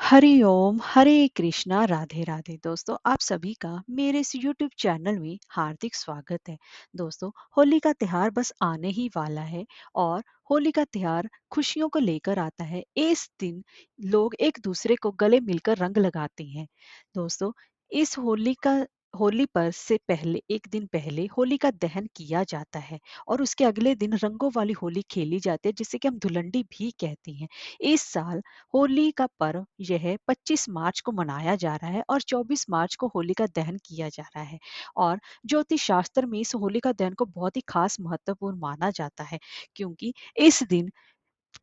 हरि ओम, हरे कृष्णा, राधे राधे। दोस्तों, आप सभी का मेरे इस यूट्यूब चैनल में हार्दिक स्वागत है। दोस्तों, होली का त्योहार बस आने ही वाला है और होली का त्योहार खुशियों को लेकर आता है। इस दिन लोग एक दूसरे को गले मिलकर रंग लगाते हैं। दोस्तों, इस होली पर से पहले एक दिन पहले होली का दहन किया जाता है और उसके अगले दिन रंगों वाली होली खेली जाती है, जिसे कि हम धुलंडी भी कहते हैं। इस साल होली का पर्व यह 25 मार्च को मनाया जा रहा है और 24 मार्च को होली का दहन किया जा रहा है। और ज्योतिष शास्त्र में इस होली का दहन को बहुत ही खास महत्वपूर्ण माना जाता है, क्योंकि इस दिन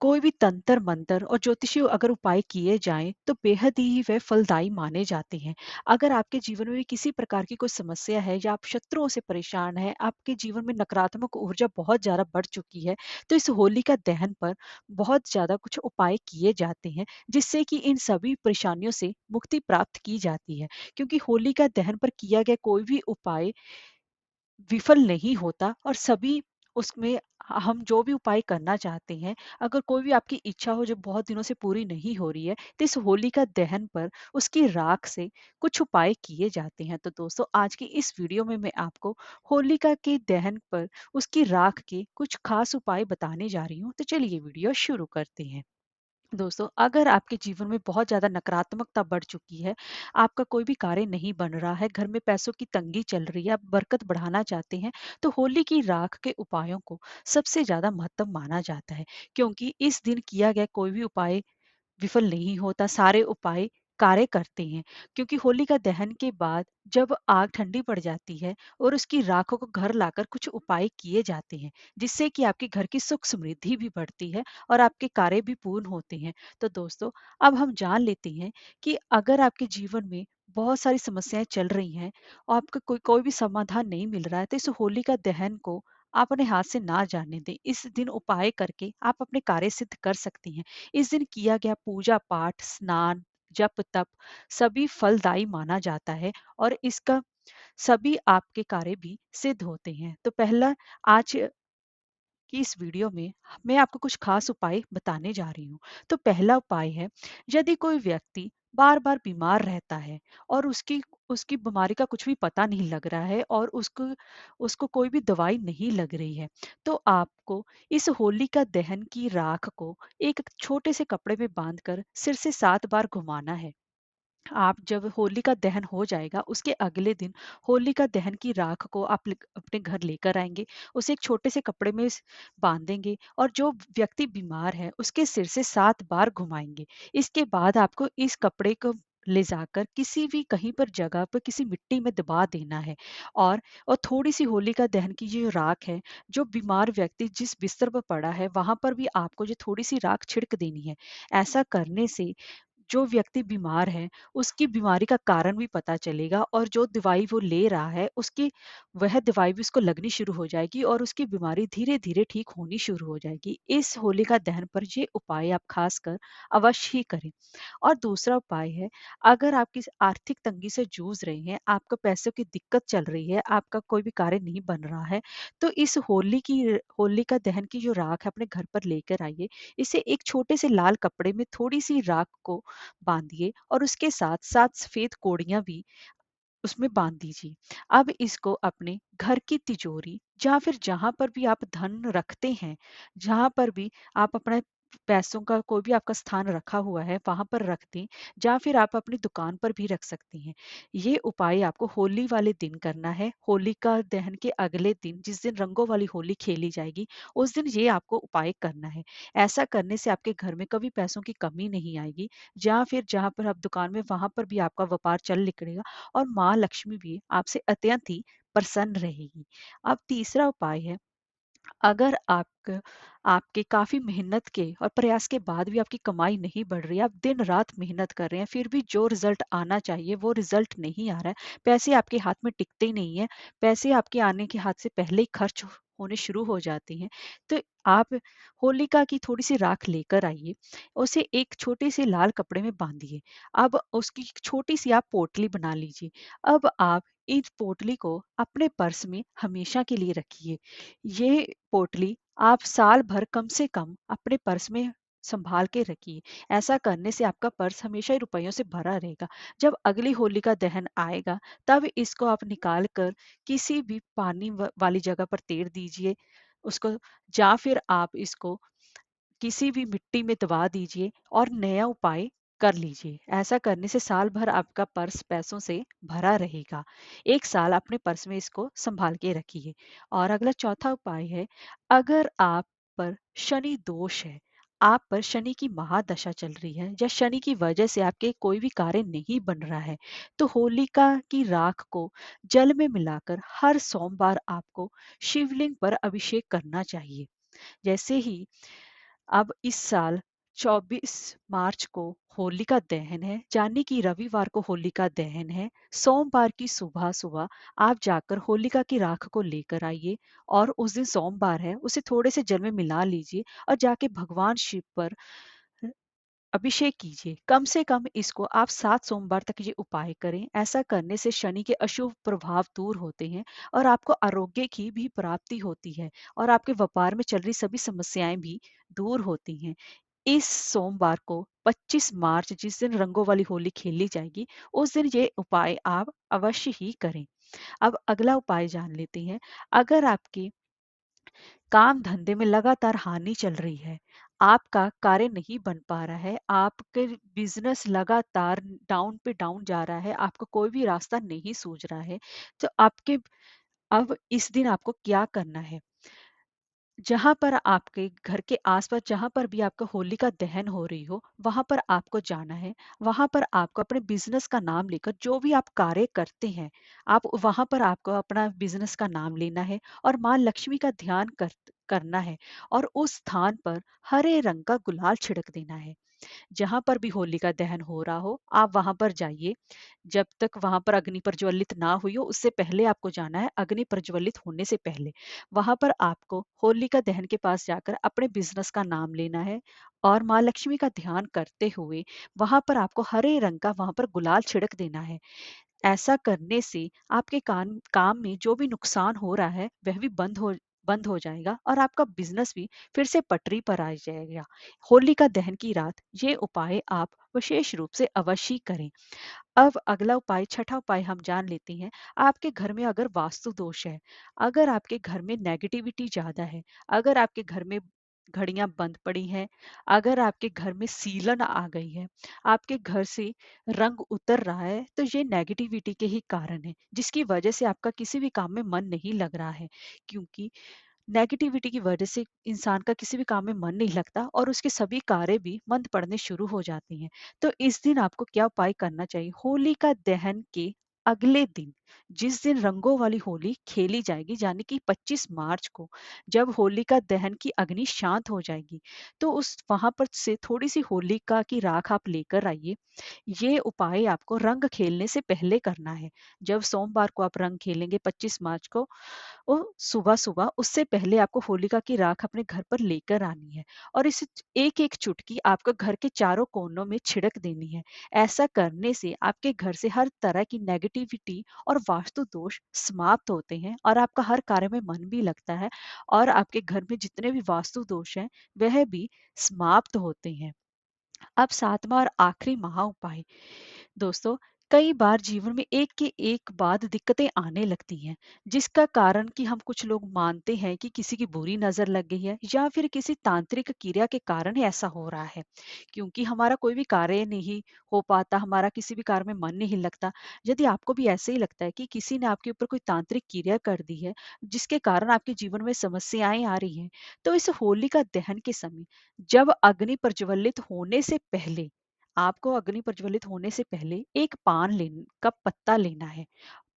कोई भी तंत्र मंत्र और ज्योतिषीय अगर उपाय किए जाएं तो बेहद ही वे फलदायी माने जाते हैं। अगर आपके जीवन में किसी प्रकार की कोई समस्या है या आप शत्रुओं से परेशान हैं, आपके जीवन में नकारात्मक ऊर्जा बहुत ज्यादा बढ़ चुकी है, तो इस होली का दहन पर बहुत ज्यादा कुछ उपाय किए जाते हैं, जिससे कि इन सभी परेशानियों से मुक्ति प्राप्त की जाती है। क्योंकि होली का दहन पर किया गया कोई भी उपाय विफल नहीं होता और सभी उसमें हम जो भी उपाय करना चाहते हैं, अगर कोई भी आपकी इच्छा हो जो बहुत दिनों से पूरी नहीं हो रही है, तो इस होली का दहन पर उसकी राख से कुछ उपाय किए जाते हैं। तो दोस्तों, आज की इस वीडियो में मैं आपको होलिका के दहन पर उसकी राख के कुछ खास उपाय बताने जा रही हूँ। तो चलिए वीडियो शुरू करते हैं। दोस्तों, अगर आपके जीवन में बहुत ज़्यादा नकारात्मकता बढ़ चुकी है, आपका कोई भी कार्य नहीं बन रहा है, घर में पैसों की तंगी चल रही है, आप बरकत बढ़ाना चाहते हैं, तो होली की राख के उपायों को सबसे ज़्यादा महत्व माना जाता है। क्योंकि इस दिन किया गया कोई भी उपाय विफल नहीं होता, सारे उपाय कार्य करते हैं। क्योंकि होलिका दहन के बाद जब आग ठंडी पड़ जाती है और उसकी राखों को घर लाकर कुछ उपाय किए जाते हैं, जिससे कि आपके घर की सुख समृद्धि भी बढ़ती है और आपके कार्य भी पूर्ण होते हैं। तो दोस्तों, अब हम जान लेते हैं कि अगर आपके जीवन में बहुत सारी समस्याएं चल रही हैं और आपका कोई कोई भी समाधान नहीं मिल रहा है, तो इस होलिका दहन को आप अपने हाथ से ना जाने दें। इस दिन उपाय करके आप अपने कार्य सिद्ध कर सकती हैं। इस दिन किया गया पूजा पाठ, स्नान, जप तप सभी फलदायी माना जाता है और इसका सभी आपके कार्य भी सिद्ध होते हैं। तो पहला, आज की इस वीडियो में मैं आपको कुछ खास उपाय बताने जा रही हूँ। तो पहला उपाय है, यदि कोई व्यक्ति बार बार बीमार रहता है और उसकी उसकी बीमारी का कुछ भी पता नहीं लग रहा है और उसको उसको कोई भी दवाई नहीं लग रही है, तो आपको इस होलिका दहन की राख को एक छोटे से कपड़े में बांधकर सिर से 7 बार घुमाना है। आप जब होलिका दहन हो जाएगा, उसके अगले दिन होलिका दहन की राख को आप अपने घर लेकर आएंगे, उसे एक छोटे से कपड़े में बांधेंगे और जो व्यक्ति बीमार है उसके सिर से 7 बार घुमाएंगे। इसके बाद आपको इस कपड़े को ले जाकर किसी भी कहीं पर जगह पर किसी मिट्टी में दबा देना है। और थोड़ी सी होलिका दहन की जो राख है, जो बीमार व्यक्ति जिस बिस्तर पर पड़ा है वहां पर भी आपको जो थोड़ी सी राख छिड़क देनी है। ऐसा करने से जो व्यक्ति बीमार है उसकी बीमारी का कारण भी पता चलेगा और जो दवाई वो ले रहा है उसकी वह दवाई भी उसको लगनी शुरू हो जाएगी और उसकी बीमारी धीरे धीरे ठीक होनी शुरू हो जाएगी। इस होलिका दहन पर ये उपाय आप खासकर अवश्य ही करें। और दूसरा उपाय है, अगर आप किसी आर्थिक तंगी से जूझ रहे हैं, आपको पैसों की दिक्कत चल रही है, आपका कोई भी कार्य नहीं बन रहा है, तो इस होलिका दहन की जो राख है अपने घर पर लेकर आइए। इसे एक छोटे से लाल कपड़े में थोड़ी सी राख को बांधिए और उसके साथ सात सफेद कोड़ियां भी उसमें बांध दीजिए। अब इसको अपने घर की तिजोरी या फिर जहां पर भी आप धन रखते हैं, जहां पर भी आप अपना पैसों का कोई भी आपका स्थान रखा हुआ है वहां पर रख दें, या फिर आप अपनी दुकान पर भी रख सकती हैं। ये उपाय आपको होली वाले दिन करना है। होलिका दहन के अगले दिन, जिस दिन रंगों वाली होली खेली जाएगी, उस दिन ये आपको उपाय करना है। ऐसा करने से आपके घर में कभी पैसों की कमी नहीं आएगी, या फिर जहां पर आप दुकान में वहां पर भी आपका व्यापार चल निकलेगा और माँ लक्ष्मी भी आपसे अत्यंत ही प्रसन्न रहेगी। अब तीसरा उपाय है, अगर आपके काफी मेहनत के और प्रयास के बाद भी आपकी कमाई नहीं बढ़ रही है, आप दिन रात मेहनत कर रहे हैं, फिर भी जो रिजल्ट आना चाहिए वो रिजल्ट नहीं आ रहा है, पैसे आपके हाथ में टिकते ही नहीं है, पैसे आपके आने के हाथ से पहले ही खर्च होने शुरू हो जाते हैं, तो आप होलिका की थोड़ी सी राख लेकर आइए, उसे एक छोटे से लाल कपड़े में बांधिए। अब उसकी एक छोटी सी आप पोटली बना लीजिए। अब आप इस पोटली को अपने पर्स में हमेशा के लिए रखिए। ये पोटली आप साल भर कम से कम अपने पर्स में संभाल के रखिए। ऐसा करने से आपका पर्स हमेशा ही रुपयों से भरा रहेगा। जब अगली होलिका दहन आएगा, तब इसको आप निकाल कर किसी भी पानी वाली जगह पर तेर दीजिए उसको, या फिर आप इसको किसी भी मिट्टी में दबा दीजिए और नया उपाय कर लीजिए। ऐसा करने से साल भर आपका पर्स पैसों से भरा रहेगा। एक साल अपने पर्स में इसको संभाल के रखिए। और अगला चौथा उपाय है, अगर आप पर शनि दोष है, आप पर शनि की महादशा चल रही है या शनि की वजह से आपके कोई भी कार्य नहीं बन रहा है, तो होलिका की राख को जल में मिलाकर हर सोमवार आपको शिवलिंग पर अभिषेक करना चाहिए। जैसे ही अब इस साल 24 मार्च को होलिका दहन है, यानी कि रविवार को होलिका दहन है। सोमवार की सुबह सुबह आप जाकर होलिका की राख को लेकर आइए, और उस दिन सोमवार है उसे थोड़े से जल में मिला लीजिए और जाके भगवान शिव पर अभिषेक कीजिए। कम से कम इसको आप 7 सोमवार तक ये उपाय करें। ऐसा करने से शनि के अशुभ प्रभाव दूर होते हैं और आपको आरोग्य की भी प्राप्ति होती है, और आपके व्यापार में चल रही सभी समस्याएं भी दूर होती हैं। इस सोमवार को 25 मार्च, जिस दिन रंगों वाली होली खेली जाएगी, उस दिन ये उपाय आप अवश्य ही करें। अब अगला उपाय जान लेते हैं। अगर आपके काम धंधे में लगातार हानि चल रही है, आपका कार्य नहीं बन पा रहा है, आपके बिजनेस लगातार डाउन पे डाउन जा रहा है, आपको कोई भी रास्ता नहीं सूझ रहा है, तो आपके अब इस दिन आपको क्या करना है? जहाँ पर आपके घर के आसपास जहाँ पर भी आपका होली का दहन हो रही हो, वहां पर आपको जाना है। वहां पर आपको अपने बिजनेस का नाम लेकर, जो भी आप कार्य करते हैं, आप वहां पर आपको अपना बिजनेस का नाम लेना है और माँ लक्ष्मी का ध्यान करना है, और उस स्थान पर हरे रंग का गुलाल छिड़क देना है। जहाँ पर भी होलिका दहन हो रहा हो, आप वहां पर जाइए। जब तक वहां पर अग्नि प्रज्वलित ना हुई हो, उससे पहले आपको जाना है। अग्नि प्रज्वलित होने से पहले वहां पर आपको होलिका दहन के पास जाकर अपने बिजनेस का नाम लेना है, और माँ लक्ष्मी का ध्यान करते हुए वहां पर आपको हरे रंग का वहां पर गुलाल छिड़क देना है। ऐसा करने से आपके काम में जो भी नुकसान हो रहा है, वह भी बंद हो जाएगा, और आपका बिजनेस भी फिर से पटरी पर आ जाएगा। होलिका दहन की रात ये उपाय आप विशेष रूप से अवश्य करें। अब अगला उपाय, छठा उपाय हम जान लेते हैं। आपके घर में अगर वास्तु दोष है, अगर आपके घर में नेगेटिविटी ज्यादा है, अगर आपके घर में घड़ियां बंद पड़ी हैं, अगर आपके घर में सीलन आ गई है, आपके घर से रंग उतर रहा है, तो ये नेगेटिविटी के ही कारण है, जिसकी वजह से आपका किसी भी काम में मन नहीं लग रहा है। क्योंकि नेगेटिविटी की वजह से इंसान का किसी भी काम में मन नहीं लगता, और उसके सभी कार्य भी मंद पड़ने शुरू हो जाते हैं। तो इस दिन आपको क्या उपाय करना चाहिए? होली का दहन के अगले दिन, जिस दिन रंगों वाली होली खेली जाएगी, यानी कि 25 मार्च को, जब होलिका दहन की अग्नि शांत हो जाएगी, तो उस वहां पर से थोड़ी सी होलिका की राख आप लेकर आइए। ये उपाय आपको रंग खेलने से पहले करना है। जब सोमवार को आप रंग खेलेंगे 25 मार्च को, वो सुबह-सुबह उससे पहले आपको होलिका की राख अपने घर पर लेकर आनी है, और इसे एक-एक चुटकी आपको घर के चारों कोनों में छिड़क देनी है। ऐसा करने से आपके घर से हर तरह की नेगेटिविटी और वास्तु दोष समाप्त होते हैं, और आपका हर कार्य में मन भी लगता है, और आपके घर में जितने भी वास्तु दोष हैं, वह भी समाप्त होते हैं। अब 7वां और आखिरी महा उपाय, दोस्तों, कई बार जीवन में एक के एक बाद दिक्कतें आने लगती हैं, जिसका कारण कि हम कुछ लोग मानते हैं कि किसी की बुरी नजर लग गई है, या फिर किसी तांत्रिक क्रिया के कारण ही ऐसा हो रहा है। क्योंकि हमारा कोई भी कार्य नहीं हो पाता, हमारा किसी भी कार्य में मन नहीं लगता। यदि आपको भी ऐसे ही लगता है कि किसी ने आपके ऊपर कोई तांत्रिक क्रिया कर दी है, जिसके कारण आपके जीवन में समस्याएं आ रही हैं, तो इस होलिका दहन के समय, जब अग्नि प्रज्वलित होने से पहले, आपको अग्नि प्रज्वलित होने से पहले एक पान का पत्ता लेना है।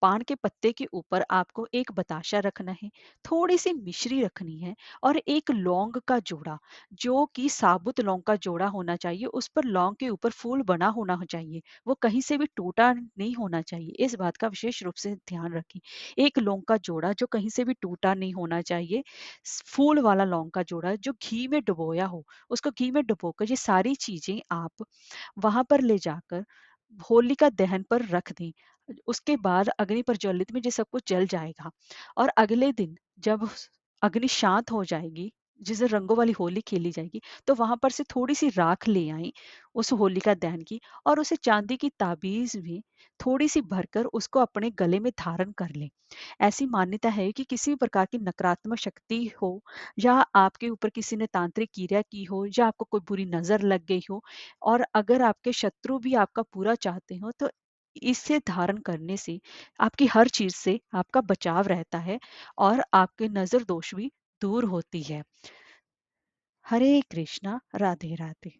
पान के पत्ते के ऊपर आपको एक बताशा रखना है, थोड़ी सी मिश्री रखनी है, और एक लौंग का जोड़ा, जो कि साबुत लौंग का जोड़ा होना चाहिए। उस पर लौंग के ऊपर फूल बना होना चाहिए, वो कहीं से भी टूटा नहीं होना चाहिए। इस बात का विशेष रूप से ध्यान रखें। एक लौंग का जोड़ा जो कहीं से भी टूटा नहीं होना चाहिए, फूल वाला लौंग का जोड़ा जो घी में डुबोया हो, उसको घी में डुबोकर ये सारी चीजें आप वहां पर ले जाकर होलिका दहन पर रख दें। उसके बाद अग्नि प्रज्वलित में ये सब कुछ जल जाएगा, और अगले दिन जब अग्नि शांत हो जाएगी, जिस दिन रंगों वाली होली खेली जाएगी, तो वहाँ पर से थोड़ी-सी राख ले आएँ उस होलिका दहन की और उसे चांदी की ताबीज़ में थोड़ी-सी भरकर उसको अपने गले में धारण कर लें। ऐसी मान्यता है कि किसी भी प्रकार की नकारात्मक शक्ति हो या आपके ऊपर किसी ने तांत्रिक क्रिया की हो या आपको कोई बुरी नज़र लग गई हो और अगर आपके शत्रु भी आपका पूरा चाहते हो, तो इसे धारण करने से आपकी हर चीज़ से आपका बचाव रहता है और आपके नज़र दोष भी दूर होती है। हरे कृष्णा, राधे राधे।